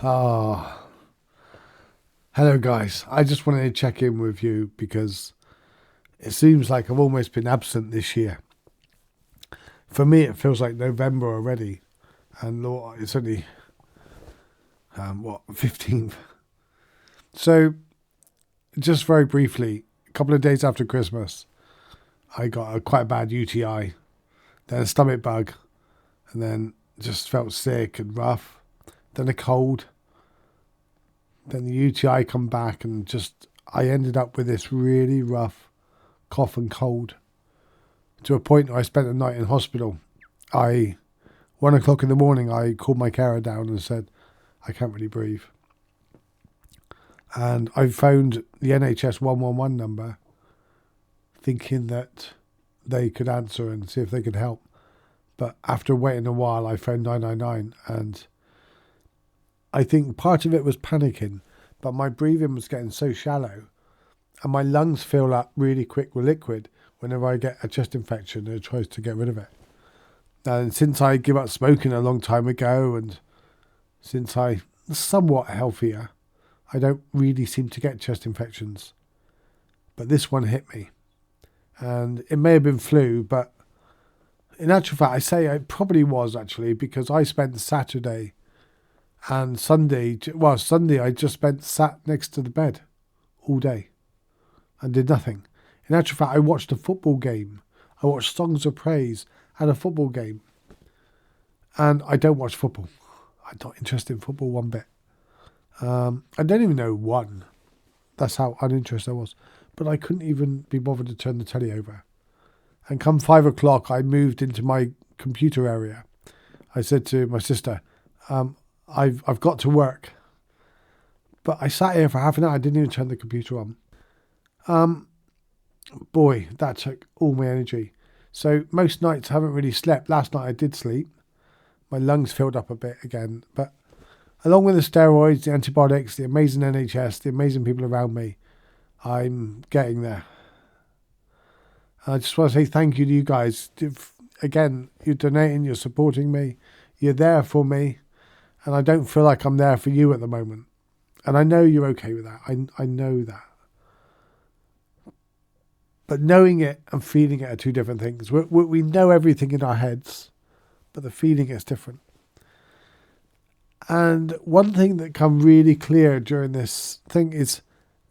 Ah, hello guys. I just wanted to check in with you because it seems like I've almost been absent this year. For me, it feels like November already, and Lord, it's only 15th. So, just very briefly, a couple of days after Christmas, I got a quite bad UTI, then a stomach bug, and then just felt sick and rough. Then a cold. Then the UTI come back, and just I ended up with this really rough cough and cold to a point where I spent the night in hospital. 1 o'clock in the morning, I called my carer down and said, I can't really breathe. And I phoned the NHS 111 number thinking that they could answer and see if they could help. But after waiting a while, I phoned 999, and I think part of it was panicking, but my breathing was getting so shallow and my lungs fill up really quick with liquid whenever I get a chest infection and it tries to get rid of it. And since I gave up smoking a long time ago, and since I'm somewhat healthier, I don't really seem to get chest infections. But this one hit me. And it may have been flu, but in actual fact, I say it probably was actually, because I spent Saturday and Sunday, Sunday I just sat next to the bed all day and did nothing. In actual fact, I watched a football game. I watched Songs of Praise at a football game. And I don't watch football. I'm not interested in football one bit. I don't even know one. That's how uninterested I was. But I couldn't even be bothered to turn the telly over. And come 5 o'clock, I moved into my computer area. I said to my sister, I've got to work. But I sat here for half an hour. I didn't even turn the computer on. Boy, that took all my energy. So most nights I haven't really slept. Last night I did sleep. My lungs filled up a bit again. But along with the steroids, the antibiotics, the amazing NHS, the amazing people around me, I'm getting there. I just want to say thank you to you guys. Again, you're donating, you're supporting me, you're there for me, and I don't feel like I'm there for you at the moment. And I know you're okay with that. I know that. But knowing it and feeling it are two different things. We know everything in our heads, but the feeling is different. And one thing that came really clear during this thing is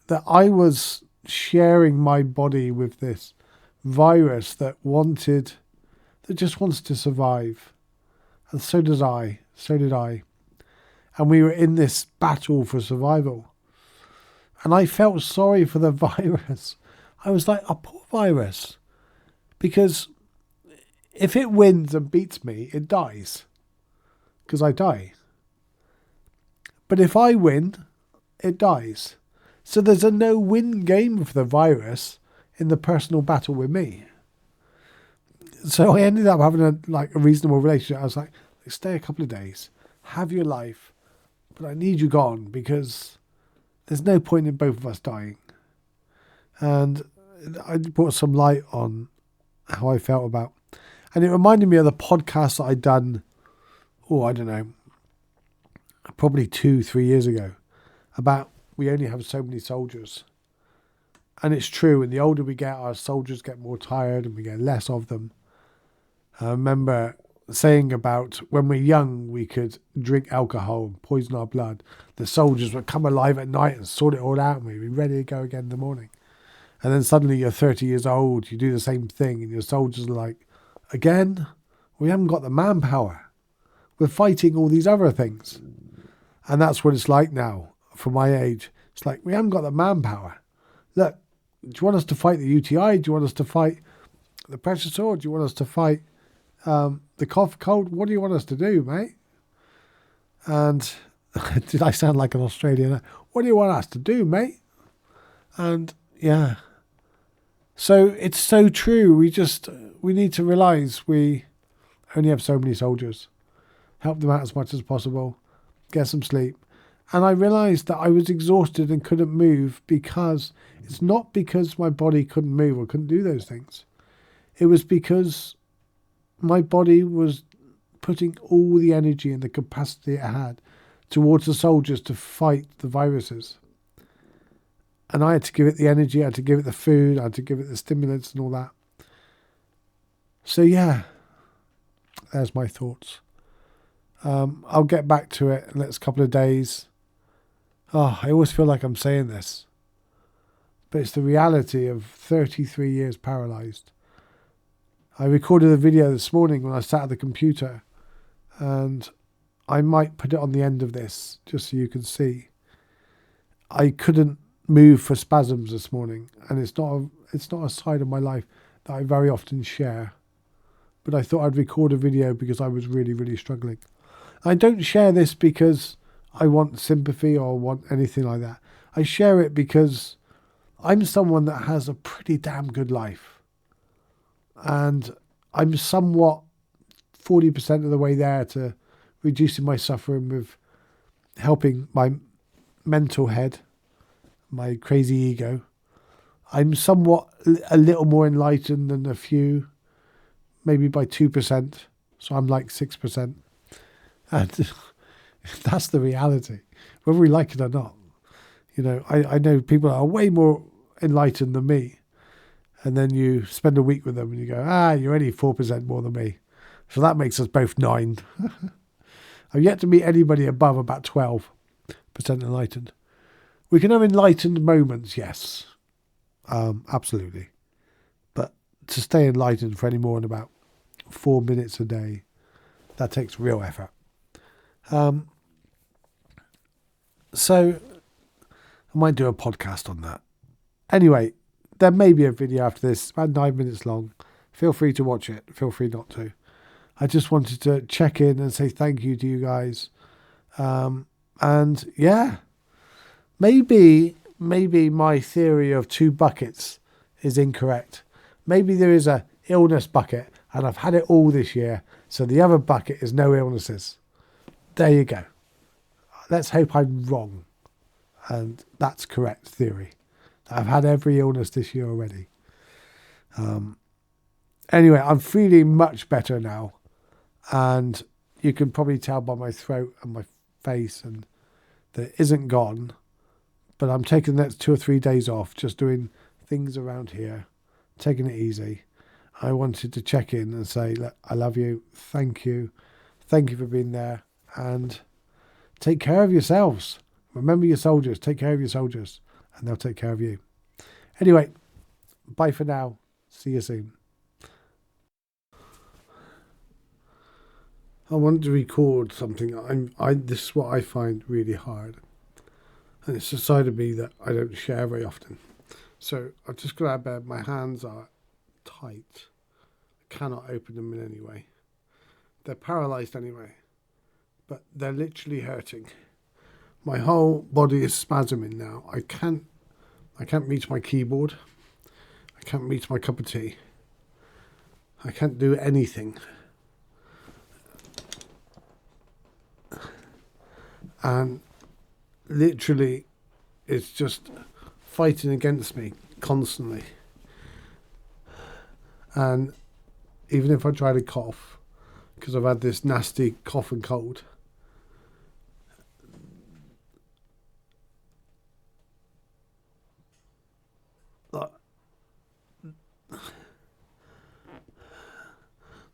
that I was sharing my body with this virus that just wants to survive. And so did I. And we were in this battle for survival. And I felt sorry for the virus. I was like, oh, poor virus. Because if it wins and beats me, it dies. Because I die. But if I win, it dies. So there's a no-win game for the virus in the personal battle with me. So I ended up having a reasonable relationship. I was like, stay a couple of days, have your life, but I need you gone because there's no point in both of us dying. And I brought some light on how I felt about. And it reminded me of the podcast that I'd done, I don't know, probably 2-3 years ago, about we only have so many soldiers. And it's true, and the older we get, our soldiers get more tired and we get less of them. I remember saying about when we're young, we could drink alcohol and poison our blood. The soldiers would come alive at night and sort it all out and we'd be ready to go again in the morning. And then suddenly you're 30 years old, you do the same thing, and your soldiers are like, again? We haven't got the manpower. We're fighting all these other things. And that's what it's like now, for my age. It's like, we haven't got the manpower. Look, do you want us to fight the UTI? Do you want us to fight the pressure sore? Do you want us to fight the cough, cold? What do you want us to do, mate? And did I sound like an Australian? What do you want us to do, mate? And yeah. So it's so true. We need to realise we only have so many soldiers. Help them out as much as possible. Get some sleep. And I realised that I was exhausted and couldn't move because it's not because my body couldn't move or couldn't do those things. It was because my body was putting all the energy and the capacity it had towards the soldiers to fight the viruses. And I had to give it the energy, I had to give it the food, I had to give it the stimulants and all that. So yeah, there's my thoughts. I'll get back to it in the next couple of days. Oh, I always feel like I'm saying this, but it's the reality of 33 years paralysed. I recorded a video this morning when I sat at the computer, and I might put it on the end of this just so you can see. I couldn't move for spasms this morning, and it's not a side of my life that I very often share, but I thought I'd record a video because I was really, really struggling. I don't share this because I want sympathy or want anything like that. I share it because I'm someone that has a pretty damn good life, and I'm somewhat 40% of the way there to reducing my suffering with helping my mental head, my crazy ego. I'm somewhat a little more enlightened than a few, maybe by 2%. So I'm like 6%. And that's the reality, whether we like it or not. You know, I know people are way more enlightened than me. And then you spend a week with them and you go, you're only 4% more than me. So that makes us both 9. I've yet to meet anybody above about 12% enlightened. We can have enlightened moments, yes. Absolutely. But to stay enlightened for any more than about 4 minutes a day, that takes real effort. So I might do a podcast on that. Anyway, there may be a video after this, about 9 minutes long. Feel free to watch it. Feel free not to. I just wanted to check in and say thank you to you guys. And yeah, maybe my theory of 2 buckets is incorrect. Maybe there is a illness bucket and I've had it all this year. So the other bucket is no illnesses. There you go. Let's hope I'm wrong. And that's correct theory. I've had every illness this year already. Anyway, I'm feeling much better now. And you can probably tell by my throat and my face and that it isn't gone. But I'm taking the next 2 or 3 days off, just doing things around here, taking it easy. I wanted to check in and say, look, I love you. Thank you. Thank you for being there. And take care of yourselves. Remember your soldiers. Take care of your soldiers. And they'll take care of you. Anyway, bye for now. See you soon. I wanted to record something. This is what I find really hard. And it's a side of me that I don't share very often. So I've just got out of bed. My hands are tight. I cannot open them in any way. They're paralysed anyway. But they're literally hurting. My whole body is spasming now. I can't reach my keyboard. I can't reach my cup of tea. I can't do anything. And literally, it's just fighting against me constantly. And even if I try to cough, because I've had this nasty cough and cold,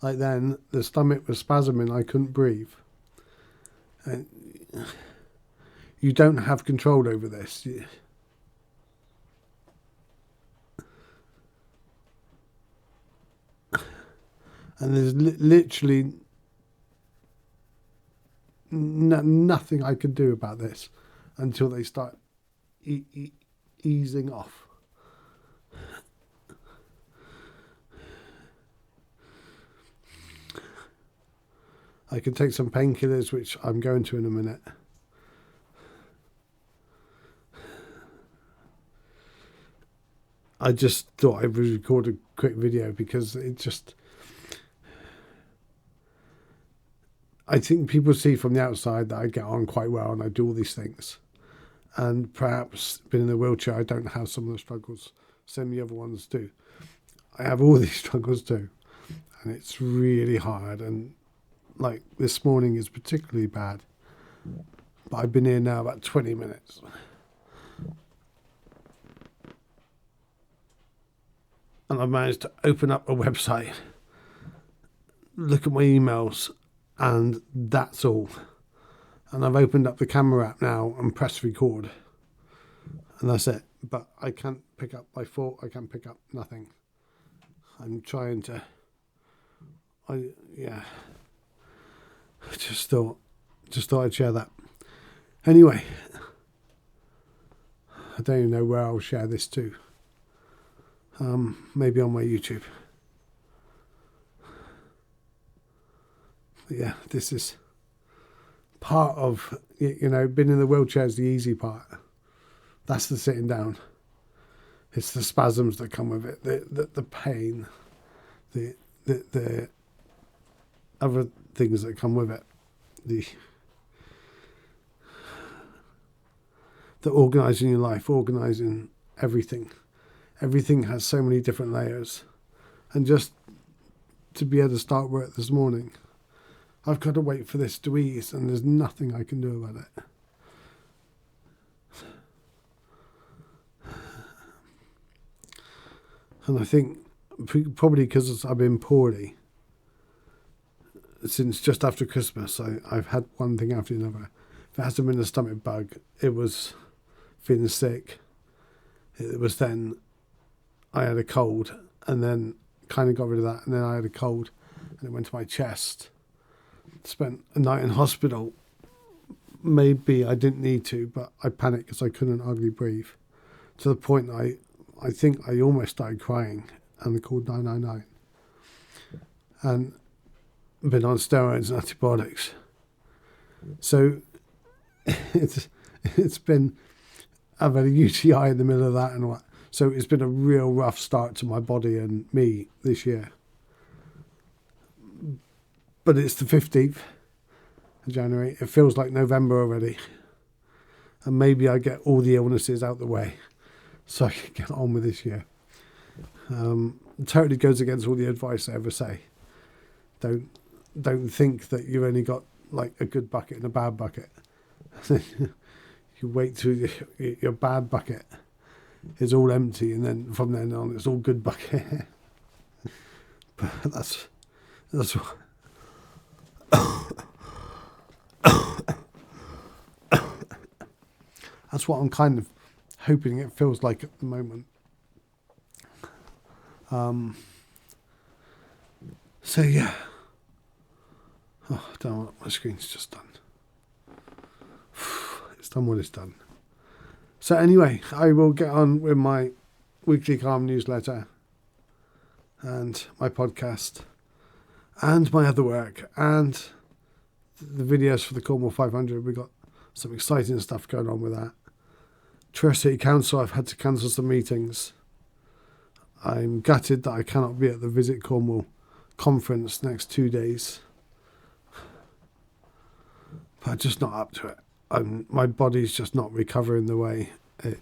like then the stomach was spasming, I couldn't breathe. And you don't have control over this. And there's literally nothing I can do about this until they start easing off. I can take some painkillers, which I'm going to in a minute. I just thought I would record a quick video because it just... I think people see from the outside that I get on quite well and I do all these things. And perhaps being in a wheelchair, I don't have some of the struggles some of the other ones do. I have all these struggles too. And it's really hard. And like this morning is particularly bad. But I've been here now about 20 minutes. And I've managed to open up a website, look at my emails, and that's all. And I've opened up the camera app now and pressed record. And that's it. But I can't pick up my thought. I can't pick up nothing. I'm trying to... I just thought I'd share that. Anyway, I don't even know where I'll share this to. Maybe on my YouTube. But yeah, this is part of, being in the wheelchair is the easy part. That's the sitting down. It's the spasms that come with it, the pain, the other things that come with it, the organising your life, organising everything. Everything has so many different layers. And just to be able to start work this morning, I've got to wait for this to ease, and there's nothing I can do about it. And I think probably because I've been poorly since just after Christmas, I've had one thing after another. If it hasn't been a stomach bug, it was feeling sick. It was then I had a cold, and then kind of got rid of that, and then I had a cold, and it went to my chest. Spent a night in hospital. Maybe I didn't need to, but I panicked because I couldn't hardly breathe. To the point I think I almost started crying, and they called 999. And been on steroids and antibiotics. So it's been, I've had a UTI in the middle of that and what. So it's been a real rough start to my body and me this year. But it's the 15th of January. It feels like November already. And maybe I get all the illnesses out the way so I can get on with this year. It totally goes against all the advice I ever say. Don't think that you've only got like a good bucket and a bad bucket. You wait till your bad bucket is all empty, and then from then on it's all good bucket. But that's what that's what I'm kind of hoping it feels like at the moment. So yeah. Oh, I don't know what my screen's just done. It's done what it's done. So anyway, I will get on with my weekly Calm newsletter and my podcast and my other work and the videos for the Cornwall 500. We've got some exciting stuff going on with that. Truro City Council, I've had to cancel some meetings. I'm gutted that I cannot be at the Visit Cornwall conference next 2 days. But I'm just not up to it. My body's just not recovering the way it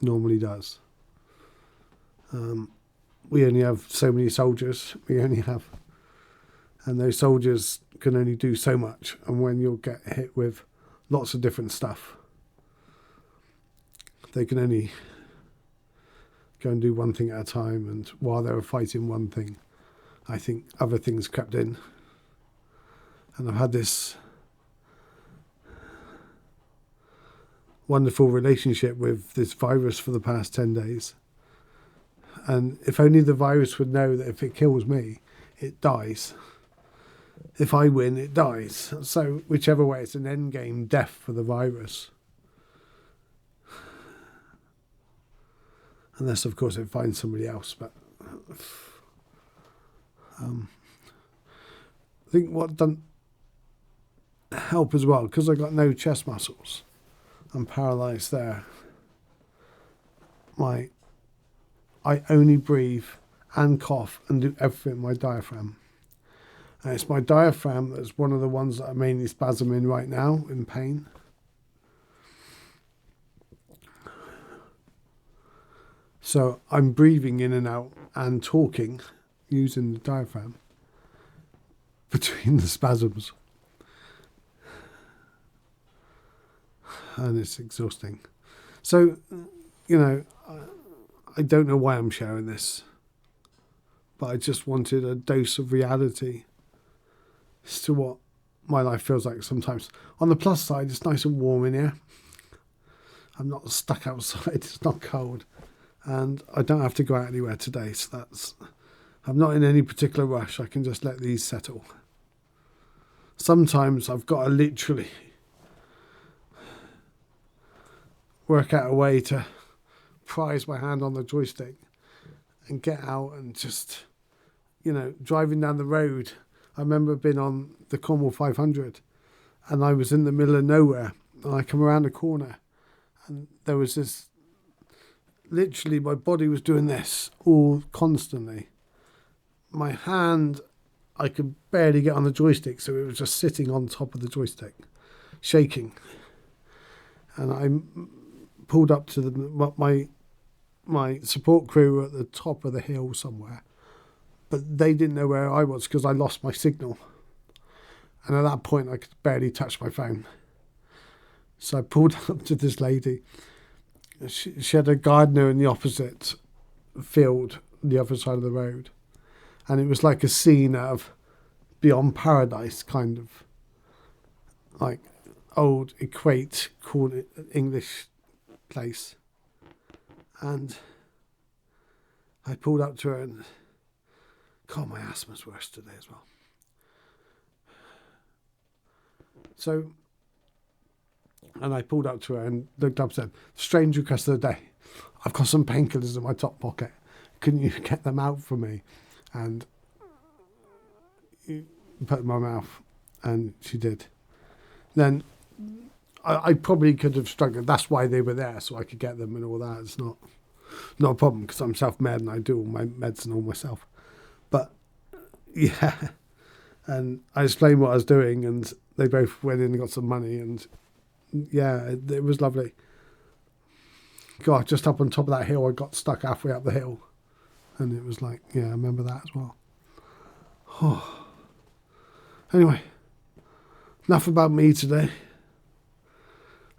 normally does. We only have so many soldiers. And those soldiers can only do so much. And when you'll get hit with lots of different stuff, they can only go and do one thing at a time. And while they were fighting one thing, I think other things crept in. And I've had this wonderful relationship with this virus for the past 10 days. And if only the virus would know that if it kills me, it dies. If I win, it dies. So whichever way, it's an end game death for the virus. Unless, of course, it finds somebody else. But I think what doesn't help as well, because I got no chest muscles, I'm paralysed there. I only breathe and cough and do everything in my diaphragm. And it's my diaphragm that's one of the ones that are mainly spasming right now in pain. So I'm breathing in and out and talking using the diaphragm between the spasms. and it's exhausting. So, I don't know why I'm sharing this, but I just wanted a dose of reality as to what my life feels like sometimes. On the plus side, it's nice and warm in here. I'm not stuck outside. It's not cold. And I don't have to go out anywhere today. So I'm not in any particular rush. I can just let these settle. Sometimes I've got to literally work out a way to prise my hand on the joystick and get out and just, driving down the road. I remember being on the Cornwall 500 and I was in the middle of nowhere and I come around a corner and there was this, literally my body was doing this all constantly. My hand, I could barely get on the joystick, so it was just sitting on top of the joystick, shaking. And I pulled up to my support crew were at the top of the hill somewhere, but they didn't know where I was because I lost my signal. And at that point, I could barely touch my phone. So I pulled up to this lady. She had a gardener in the opposite field, the other side of the road. And it was like a scene of Beyond Paradise, kind of like old equate, called it English place. And I pulled up to her and, God, my asthma's worse today as well. So, and I pulled up to her and looked up and said, strange request of the day. I've got some painkillers in my top pocket. Couldn't you get them out for me? And put them in my mouth. And she did. Then I probably could have struggled. That's why they were there, so I could get them and all that. It's not a problem because I'm self-med and I do all my medicine all myself. But, yeah. And I explained what I was doing and they both went in and got some money and, yeah, it was lovely. God, just up on top of that hill, I got stuck halfway up the hill. And it was like, yeah, I remember that as well. Oh. Anyway, enough about me today.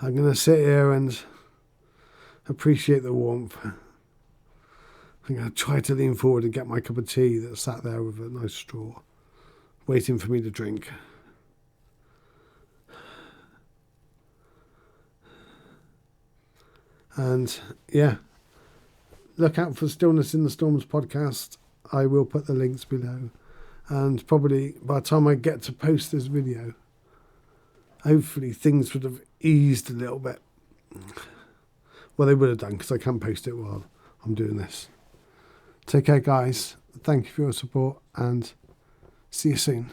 I'm going to sit here and appreciate the warmth. I'm going to try to lean forward and get my cup of tea that sat there with a nice straw, waiting for me to drink. And, yeah, look out for Stillness in the Storms podcast. I will put the links below. And probably by the time I get to post this video, hopefully things would have eased a little bit. Well, they would have done because I can't post it while I'm doing this. Take care, guys. Thank you for your support and see you soon.